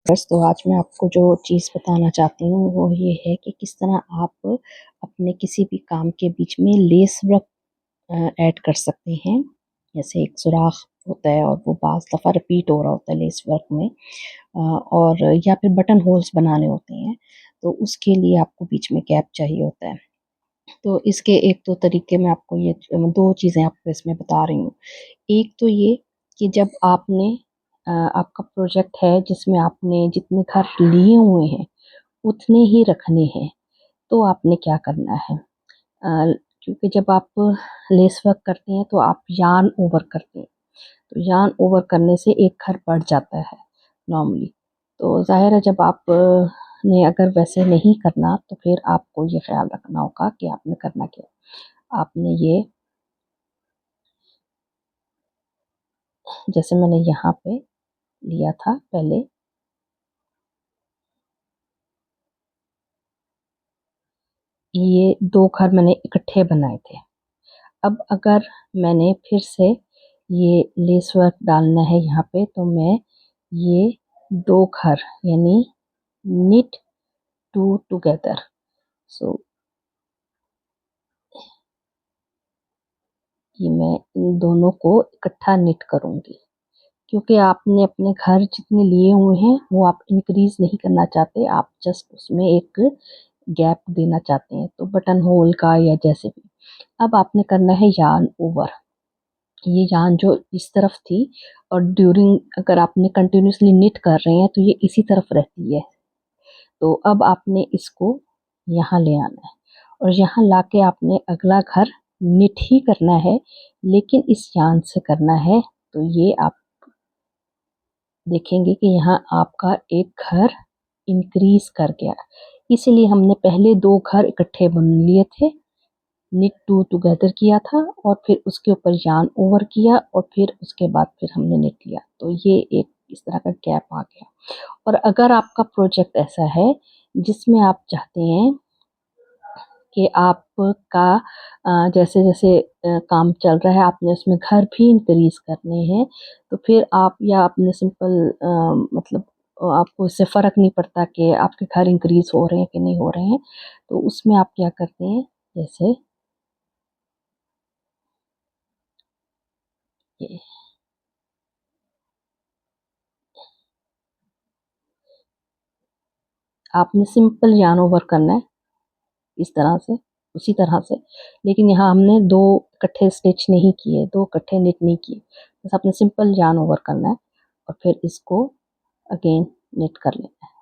बस तो आज मैं आपको जो चीज़ बताना चाहती हूँ वो ये है कि किस तरह आप अपने किसी भी काम के बीच में लेस वर्क ऐड कर सकते हैं। जैसे एक सुराख होता है और वो बाज़ दफ़ा रिपीट हो रहा होता है लेस वर्क में, और या फिर बटन होल्स बनाने होते हैं, तो उसके लिए आपको बीच में गैप चाहिए होता है। तो इसके 1-2 तरीके मैं आपको 2 चीज़ें आपको इसमें बता रही हूँ। एक तो ये कि जब आपने आपका प्रोजेक्ट है जिसमें आपने जितने घर लिए हुए हैं उतने ही रखने हैं, तो आपने क्या करना है, क्योंकि जब आप लेस वर्क करते हैं तो आप यार्न ओवर करते हैं, तो यार्न ओवर करने से एक घर बढ़ जाता है नॉर्मली। तो ज़ाहिर है जब आप ने अगर वैसे नहीं करना तो फिर आपको ये ख़्याल रखना होगा कि आपने करना क्या है। आपने ये, जैसे मैंने यहाँ पे लिया था पहले, ये 2 घर मैंने इकट्ठे बनाए थे। अब अगर मैंने फिर से ये लेस वर्क डालना है यहाँ पे, तो मैं ये 2 घर यानी निट 2 टुगेदर, सो ये मैं इन दोनों को इकट्ठा निट करूँगी, क्योंकि आपने अपने घर जितने लिए हुए हैं वो आप इंक्रीज़ नहीं करना चाहते, आप जस्ट उसमें एक गैप देना चाहते हैं, तो बटन होल का या जैसे भी। अब आपने करना है यार्न ओवर। ये यार्न जो इस तरफ थी और ड्यूरिंग अगर आपने कंटिन्यूसली निट कर रहे हैं तो ये इसी तरफ रहती है, तो अब आपने इसको यहाँ ले आना है और यहाँ लाके आपने अगला घर निट ही करना है, लेकिन इस यार्न से करना है। तो ये आप देखेंगे कि यहाँ आपका एक घर इंक्रीज कर गया, इसीलिए हमने पहले 2 घर इकट्ठे बन लिए थे, निट 2 टुगेदर किया था और फिर उसके ऊपर यार्न ओवर किया और फिर उसके बाद फिर हमने निट लिया, तो ये एक इस तरह का गैप आ गया। और अगर आपका प्रोजेक्ट ऐसा है जिसमें आप चाहते हैं कि आपका जैसे-जैसे काम चल रहा है आपने उसमें घर भी इंक्रीज़ करने हैं, तो फिर आप या आपने सिंपल मतलब आपको इससे फ़र्क नहीं पड़ता कि आपके घर इंक्रीज़ हो रहे हैं कि नहीं हो रहे हैं, तो उसमें आप क्या करते हैं, जैसे ये आपने सिंपल यार्न ओवर करना है इस तरह से, उसी तरह से, लेकिन यहाँ हमने 2 इकट्ठे स्टिच नहीं किए, 2 इकट्ठे निट नहीं किए, बस आपने सिंपल यार्न ओवर करना है और फिर इसको अगेन निट कर लेना है।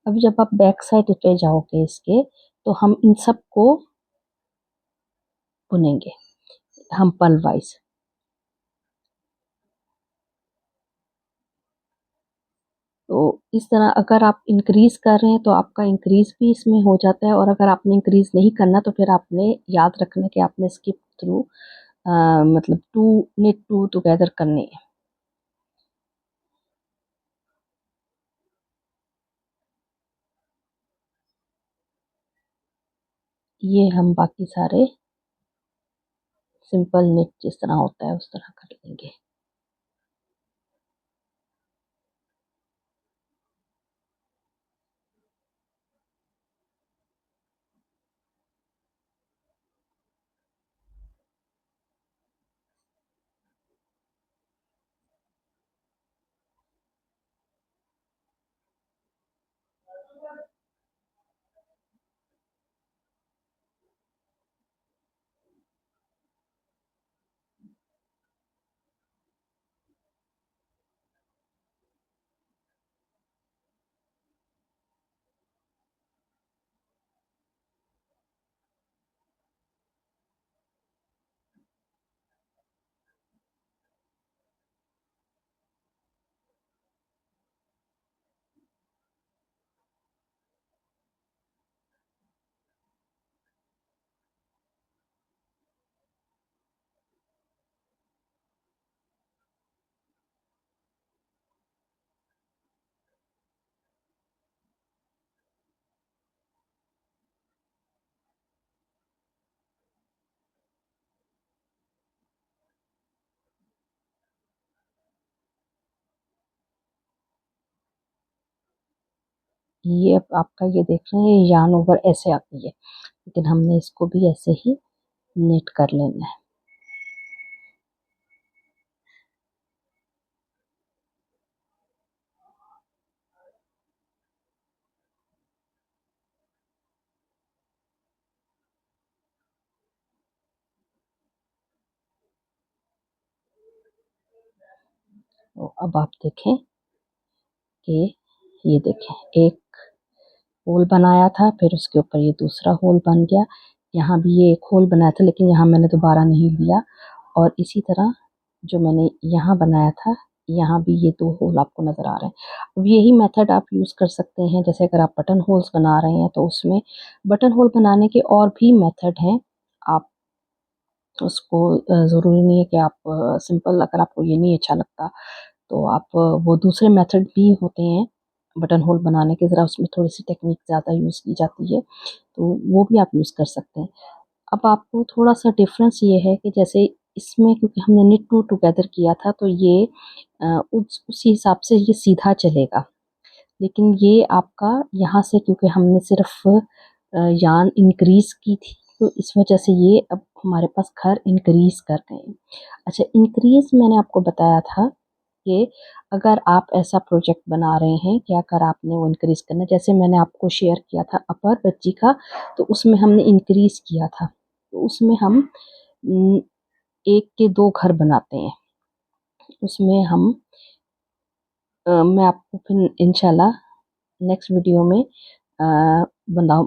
अब जब आप बैक साइड पे जाओगे इसके, तो हम इन सबको बुनेंगे हम पल वाइज। तो इस तरह अगर आप इंक्रीज कर रहे हैं तो आपका इंक्रीज भी इसमें हो जाता है, और अगर आपने इंक्रीज नहीं करना तो फिर आपने याद रखना कि आपने स्किप थ्रू मतलब 2 निट 2 टुगेदर करने हैं। ये हम बाकी सारे सिंपल निट जिस तरह होता है उस तरह कर लेंगे। ये आपका ये देख रहे हैं यान ओवर ऐसे आती है, लेकिन हमने इसको भी ऐसे ही नेट कर लेना है। तो अब आप देखें कि ये देखें एक होल बनाया था, फिर उसके ऊपर ये दूसरा होल बन गया। यहाँ भी ये एक होल बनाया था, लेकिन यहाँ मैंने दोबारा नहीं लिया। और इसी तरह जो मैंने यहाँ बनाया था, यहाँ भी ये 2 होल आपको नज़र आ रहे हैं। अब यही मेथड आप यूज़ कर सकते हैं। जैसे अगर आप बटन होल्स बना रहे हैं, तो उसमें बटन होल बनाने के और भी मेथड हैं। आप उसको ज़रूरी नहीं है कि आप सिंपल, अगर आपको ये नहीं अच्छा लगता तो आप वो दूसरे मेथड भी होते हैं बटन होल बनाने के, ज़रा उसमें थोड़ी सी टेक्निक ज़्यादा यूज़ की जाती है, तो वो भी आप यूज़ कर सकते हैं। अब आपको थोड़ा सा डिफरेंस ये है कि जैसे इसमें क्योंकि हमने निट टू टुगेदर किया था, तो ये उसी हिसाब से ये सीधा चलेगा। लेकिन ये आपका यहाँ से, क्योंकि हमने सिर्फ यान इंक्रीज की थी, तो इस वजह से ये अब हमारे पास घर इंक्रीज कर गए हैं। अच्छा, इंक्रीज मैंने आपको बताया था कि अगर आप ऐसा प्रोजेक्ट बना रहे हैं कि अगर आपने वो इंक्रीज करना, जैसे मैंने आपको शेयर किया था अपर बच्ची का, तो उसमें हमने इंक्रीज किया था। तो उसमें हम एक के दो घर बनाते हैं। उसमें हम मैं आपको फिर इंशाल्लाह नेक्स्ट वीडियो में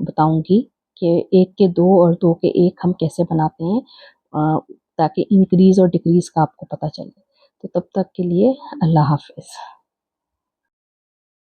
बताऊंगी कि एक के दो और दो के एक हम कैसे बनाते हैं, ताकि इंक्रीज और डिक्रीज का आपको पता चले। तो तब तक के लिए अल्लाह हाफिज़।